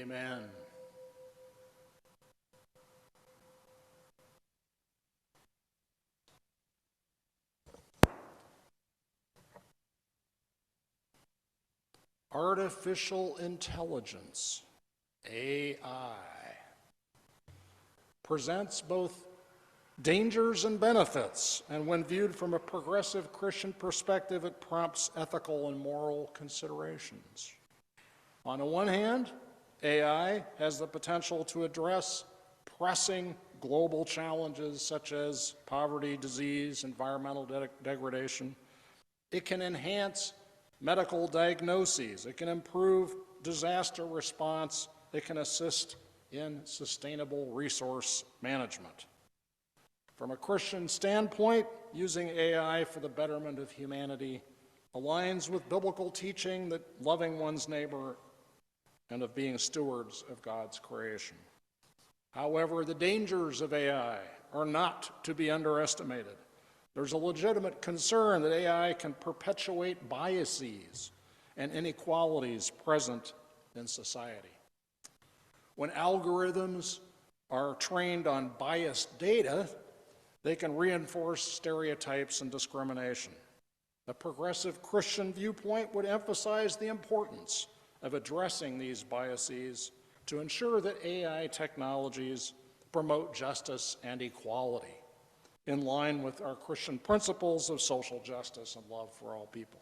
Amen. Artificial intelligence, AI, presents both dangers and benefits, and when viewed from a progressive Christian perspective, it prompts ethical and moral considerations. On the one hand, AI has the potential to address pressing global challenges such as poverty, disease, environmental degradation. It can enhance medical diagnoses. It can improve disaster response. It can assist in sustainable resource management. From a Christian standpoint, using AI for the betterment of humanity aligns with biblical teaching that loving one's neighbor and of being stewards of God's creation. However, the dangers of AI are not to be underestimated. There's a legitimate concern that AI can perpetuate biases and inequalities present in society. When algorithms are trained on biased data, they can reinforce stereotypes and discrimination. A progressive Christian viewpoint would emphasize the importance of addressing these biases to ensure that AI technologies promote justice and equality in line with our Christian principles of social justice and love for all people.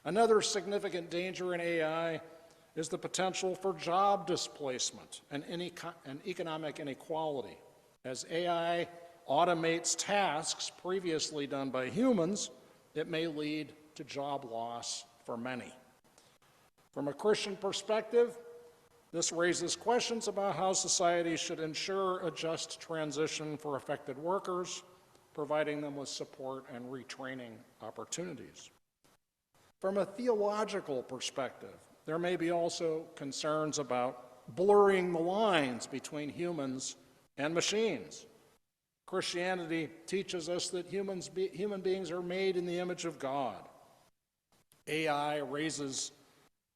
Another significant danger in AI is the potential for job displacement and economic inequality. As AI automates tasks previously done by humans, it may lead to job loss for many. From a Christian perspective, this raises questions about how society should ensure a just transition for affected workers, providing them with support and retraining opportunities. From a theological perspective, there may be also concerns about blurring the lines between humans and machines. Christianity teaches us that human beings are made in the image of God. AI raises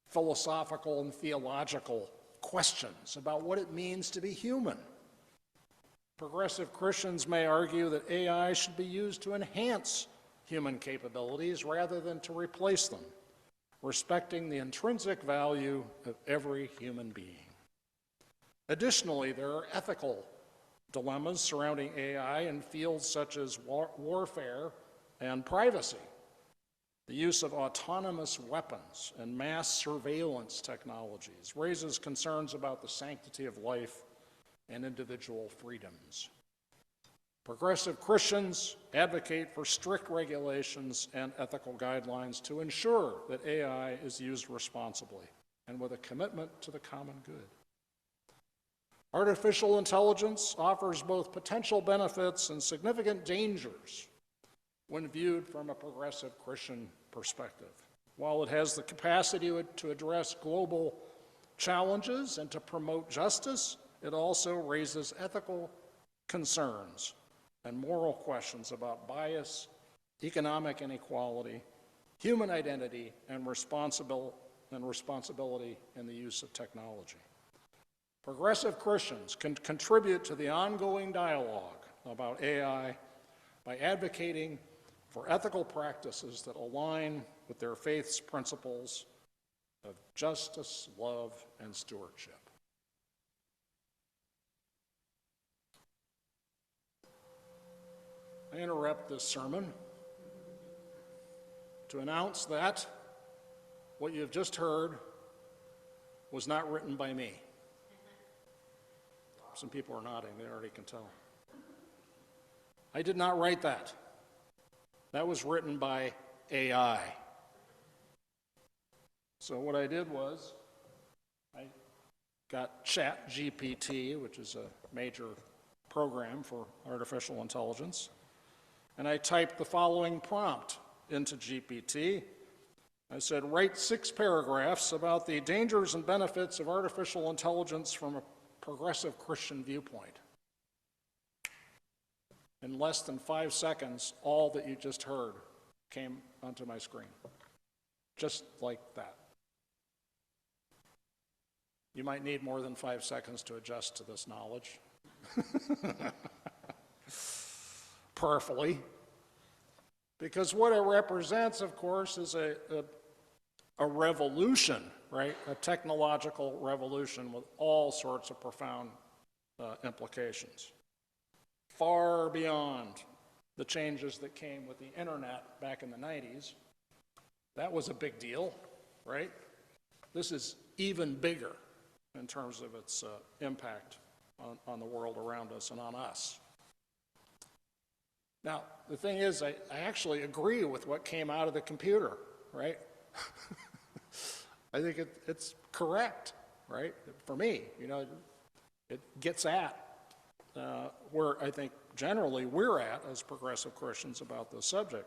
philosophical and theological questions about what it means to be human. Progressive Christians may argue that AI should be used to enhance human capabilities rather than to replace them, respecting the intrinsic value of every human being. Additionally, there are ethical dilemmas surrounding AI in fields such as warfare and privacy. The use of autonomous weapons and mass surveillance technologies raises concerns about the sanctity of life and individual freedoms. Progressive Christians advocate for strict regulations and ethical guidelines to ensure that AI is used responsibly and with a commitment to the common good. Artificial intelligence offers both potential benefits and significant dangers when viewed from a progressive Christian perspective. While it has the capacity to address global challenges and to promote justice, it also raises ethical concerns and moral questions about bias, economic inequality, human identity, and responsibility in the use of technology. Progressive Christians can contribute to the ongoing dialogue about AI by advocating for ethical practices that align with their faith's principles of justice, love, and stewardship. I interrupt this sermon to announce that what you have just heard was not written by me. Some people are nodding, they already can tell. I did not write that. That was written by AI. So what I did was, I got ChatGPT, which is a major program for artificial intelligence, and I typed the following prompt into GPT. I said, write 6 paragraphs about the dangers and benefits of artificial intelligence from a progressive Christian viewpoint. In less than 5 seconds, all that you just heard came onto my screen. Just like that. You might need more than 5 seconds to adjust to this knowledge. Prayerfully. Because what it represents, of course, is a revolution, right? A technological revolution with all sorts of profound implications. Far beyond the changes that came with the internet back in the 90s. That was a big deal, right? This is even bigger in terms of its impact on the world around us and on us. Now, the thing is, I actually agree with what came out of the computer, right? I think it's correct, right? For me, it gets at where I think generally we're at as progressive Christians about this subject.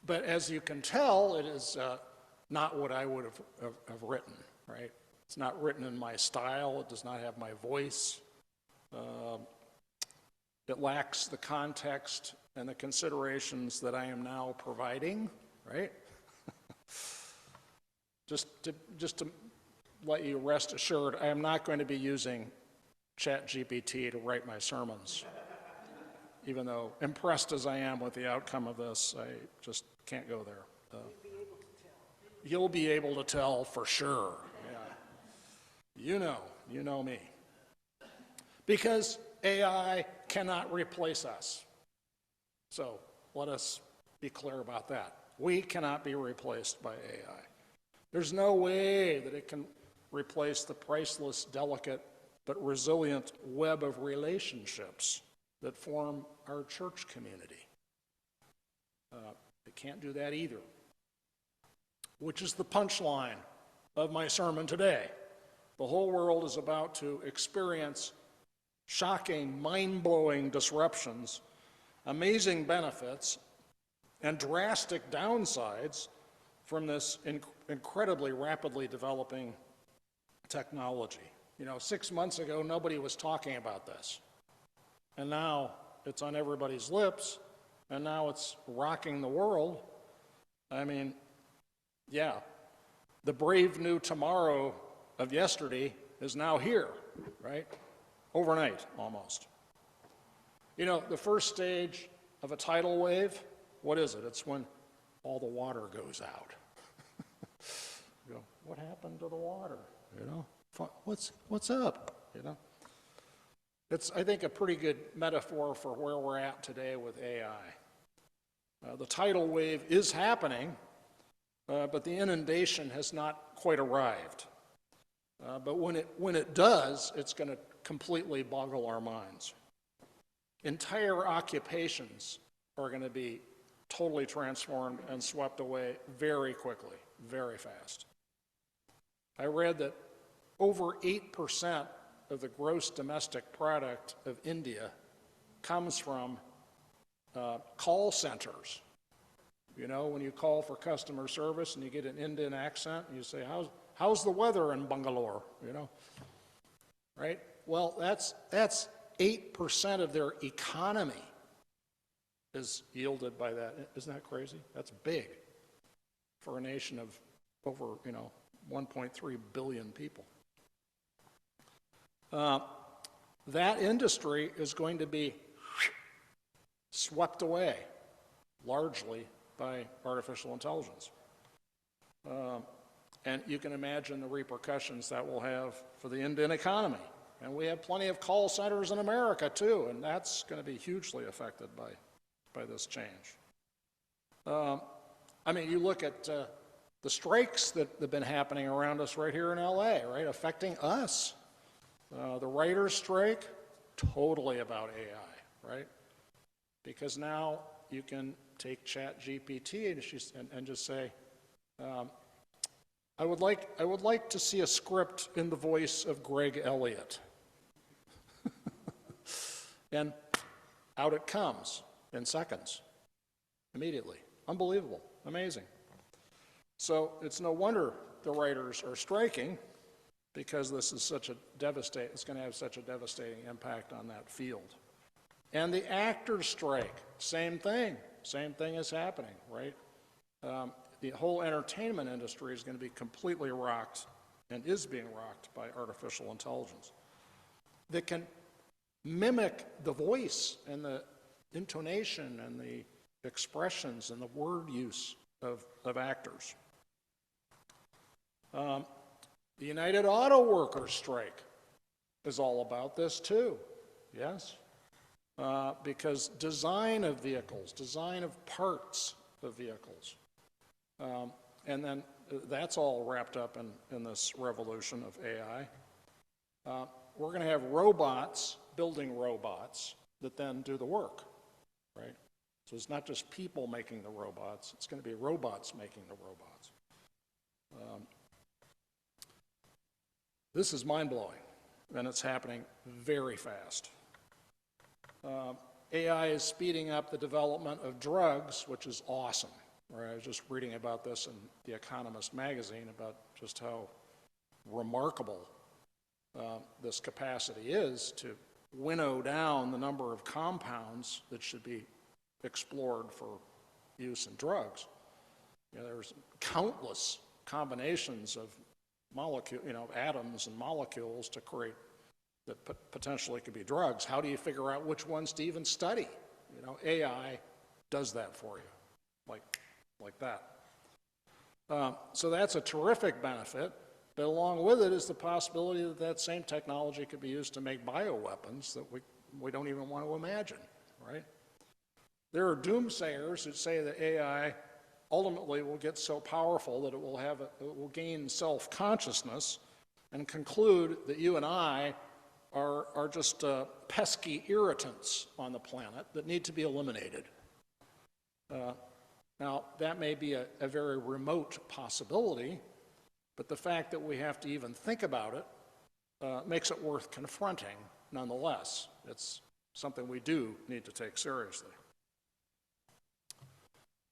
But as you can tell, it is not what I would have written, right? It's not written in my style. It does not have my voice. It lacks the context and the considerations that I am now providing, right? Just to let you rest assured, I am not going to be using ChatGPT to write my sermons. Even though impressed as I am with the outcome of this, I just can't go there. You'll be able to tell for sure. Yeah. You know me. Because AI cannot replace us. So let us be clear about that. We cannot be replaced by AI. There's no way that it can replace the priceless, delicate, but resilient web of relationships that form our church community. It can't do that either. Which is the punchline of my sermon today. The whole world is about to experience shocking, mind-blowing disruptions, amazing benefits, and drastic downsides from this incredibly rapidly developing technology. 6 months ago, nobody was talking about this. And now it's on everybody's lips, and now it's rocking the world. I mean, yeah, the brave new tomorrow of yesterday is now here, right? Overnight, almost. The first stage of a tidal wave, what is it? It's when all the water goes out. You go, what happened to the water? What's up? It's, I think, a pretty good metaphor for where we're at today with AI. The tidal wave is happening, but the inundation has not quite arrived. But when it does, it's going to completely boggle our minds. Entire occupations are going to be totally transformed and swept away very quickly, very fast. I read that over 8% of the gross domestic product of India comes from call centers. When you call for customer service and you get an Indian accent and you say, how's the weather in Bangalore? Right? Well, that's 8% of their economy is yielded by that. Isn't that crazy? That's big for a nation of over, 1.3 billion people. That industry is going to be swept away largely by artificial intelligence. And you can imagine the repercussions that will have for the Indian economy. And we have plenty of call centers in America too, and that's going to be hugely affected by this change. You look at the strikes that have been happening around us right here in LA, right, affecting us. The writers' strike, totally about AI, right? Because now you can take ChatGPT and just say, I would like to see a script in the voice of Greg Elliott. And out it comes in seconds, immediately. Unbelievable, amazing. So it's no wonder the writers are striking, because this is it's going to have such a devastating impact on that field. And the actors' strike, same thing is happening, right? The whole entertainment industry is going to be completely rocked and is being rocked by artificial intelligence, that can mimic the voice and the intonation and the expressions and the word use of actors. The United Auto Workers strike is all about this too, yes? Because design of vehicles, design of parts of vehicles, and then that's all wrapped up in this revolution of AI. We're going to have robots building robots that then do the work, right? So it's not just people making the robots, it's going to be robots making the robots. This is mind-blowing, and it's happening very fast. AI is speeding up the development of drugs, which is awesome. Right? I was just reading about this in The Economist magazine about just how remarkable this capacity is to winnow down the number of compounds that should be explored for use in drugs. You know, there's countless combinations of atoms and molecules to create that potentially could be drugs. How do you figure out which ones to even study? You know, AI does that for you, like that. So that's a terrific benefit, but along with it is the possibility that that same technology could be used to make bioweapons that we don't even want to imagine, right? There are doomsayers who say that AI ultimately will get so powerful that it will gain self-consciousness and conclude that you and I are just pesky irritants on the planet that need to be eliminated. Now, that may be a very remote possibility, but the fact that we have to even think about it makes it worth confronting nonetheless. It's something we do need to take seriously.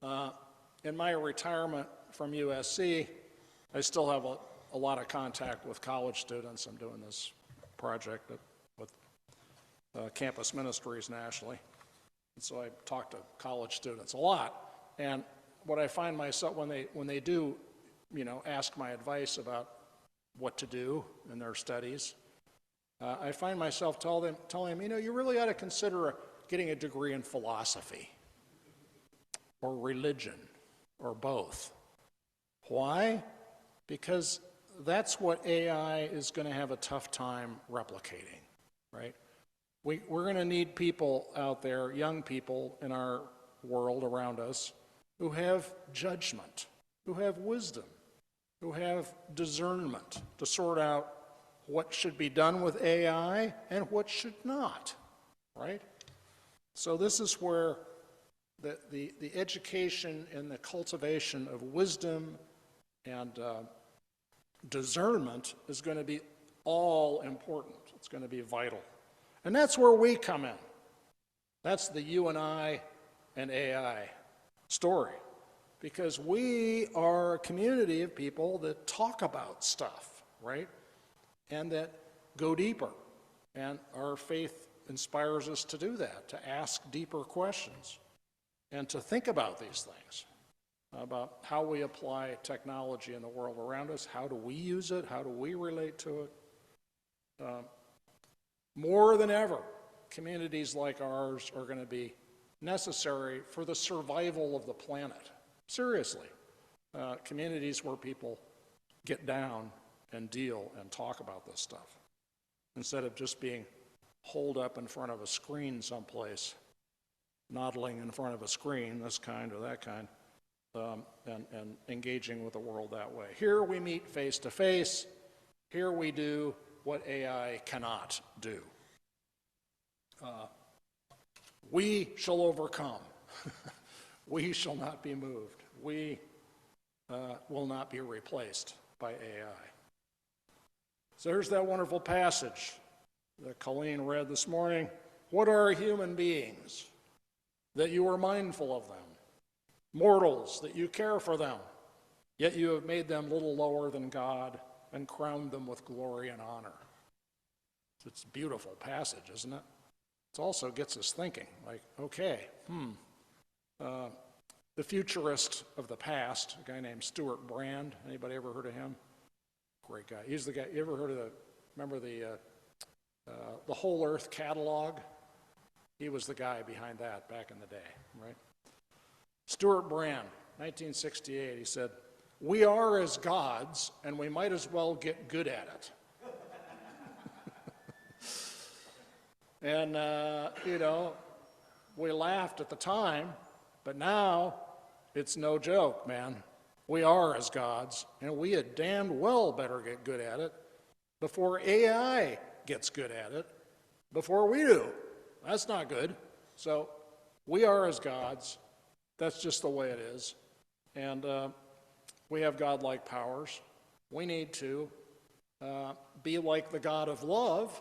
In my retirement from USC, I still have a lot of contact with college students. I'm doing this project with campus ministries nationally. And so I talk to college students a lot. And what I find myself, when they do, ask my advice about what to do in their studies, I find myself telling them, you really ought to consider getting a degree in philosophy or religion or both. Why? Because that's what AI is going to have a tough time replicating, right? We're going to need people out there, young people in our world around us, who have judgment, who have wisdom, who have discernment to sort out what should be done with AI and what should not, right? So this is where the education and the cultivation of wisdom and discernment is going to be all important. It's going to be vital. And that's where we come in. That's the you and I and AI story. Because we are a community of people that talk about stuff, right? And that go deeper. And our faith inspires us to do that, to ask deeper questions and to think about these things, about how we apply technology in the world around us, how do we use it, how do we relate to it. More than ever, communities like ours are going to be necessary for the survival of the planet. Seriously, communities where people get down and deal and talk about this stuff, instead of just being holed up in front of a screen someplace, noddling in front of a screen, this kind or that kind, and engaging with the world that way. Here we meet face to face. Here we do what AI cannot do. We shall overcome. We shall not be moved. We will not be replaced by AI. So there's that wonderful passage that Colleen read this morning. What are human beings that you are mindful of them? Mortals, that you care for them, yet you have made them little lower than God and crowned them with glory and honor. It's a beautiful passage, isn't it? It also gets us thinking, like, okay, the futurist of the past, a guy named Stuart Brand, anybody ever heard of him? Great great guy. He's the guy, you ever heard of remember the Whole Earth catalog? He was the guy behind that back in the day, right? Stuart Brand, 1968, he said, "We are as gods, and we might as well get good at it." And, we laughed at the time, but now it's no joke, man. We are as gods, and we had damned well better get good at it before AI gets good at it, before we do. That's not good. So we are as gods. That's just the way it is. And we have godlike powers. We need to be like the God of love,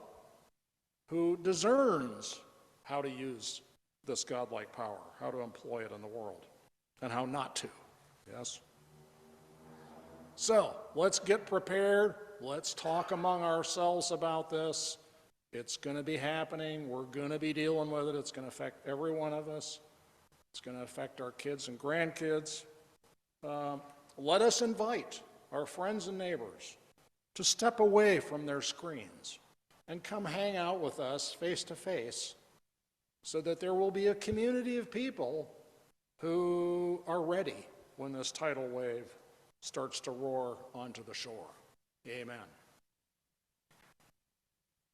who discerns how to use this godlike power, how to employ it in the world, and how not to. Yes? So, let's get prepared. Let's talk among ourselves about this. It's going to be happening. We're going to be dealing with it. It's going to affect every one of us. It's going to affect our kids and grandkids. Let us invite our friends and neighbors to step away from their screens and come hang out with us face to face, so that there will be a community of people who are ready when this tidal wave starts to roar onto the shore. Amen.